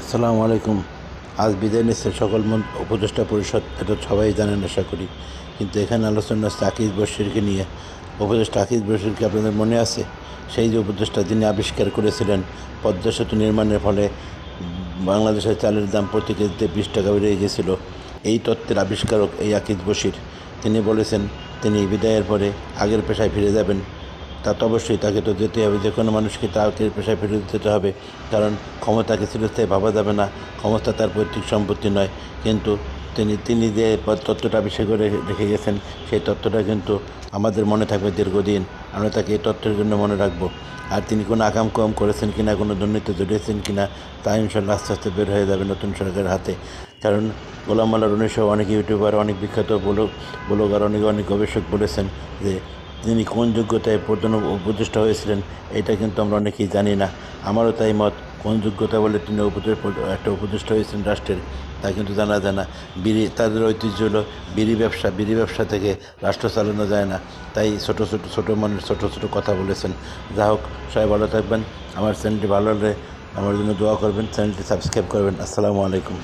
আসসালামু আলাইকুম। আজ বিদায় নিচ্ছে সকল উপদেষ্টা পরিষদ, এটা সবাই জানেন আশা করি। কিন্তু এখানে আলোচনা হচ্ছে আকিজ বশিরকে নিয়ে। উপদেষ্টা আকিজ বশিরকে আপনাদের মনে আছে? সেই যে উপদেষ্টা যিনি আবিষ্কার করেছিলেন পদ্মা সেতু নির্মাণের ফলে বাংলাদেশের চালের দাম প্রতি কেজিতে 20 টাকা বেড়ে গিয়েছিল। এই তত্ত্বের আবিষ্কারক এই আকিজ বশির। তিনি বলেছেন তিনি বিদায়ের পরে আগের পেশায় ফিরে যাবেন। তা তো অবশ্যই, তাকে তো যেতে হবে, যে কোনো মানুষকে তাকে পেশায় ফিরে যেতে হবে। কারণ ক্ষমতাকে চিরস্থায়ী ভাবা যাবে না, ক্ষমতা তার পৈতৃক সম্পত্তি নয়। কিন্তু তিনি যে তত্ত্বটা আবিষ্কার করে রেখে গেছেন, সেই তত্ত্বটা কিন্তু আমাদের মনে থাকবে দীর্ঘদিন। আমরা তাকে এই তত্ত্বের জন্য মনে রাখবো। আর তিনি কোনো আকাম কম করেছেন কিনা, কোনো দুর্নীতি জড়িয়েছেন কিনা, তা ইনশাল্লাহ আস্তে আস্তে বের হয়ে যাবে নতুন সরকারের হাতে। কারণ গোলাম মোল্লা রনি সহ অনেক ইউটিউবার, অনেক বিখ্যাত ব্লগার, অনেক গবেষক বলেছেন যে তিনি কোন যোগ্যতায় প্রধান উপদেষ্টা হয়েছিলেন, এটা কিন্তু আমরা অনেকেই জানি না। আমারও তাই মত, কোন যোগ্যতা বলে তিনি একটা উপদেষ্টা হয়েছেন রাষ্ট্রের, তা কিন্তু জানা যায় না। তাদের ঐতিহ্য হলো বিড়ি ব্যবসা থেকে রাষ্ট্র চালানো যায় না। তাই ছোটো ছোটো কথা বলেছেন। যা হোক, সবাই ভালো থাকবেন। আমার চ্যানেলটি ভালো হলে আমার জন্য দোয়া করবেন, চ্যানেলটি সাবস্ক্রাইব করবেন। আসসালামু আলাইকুম।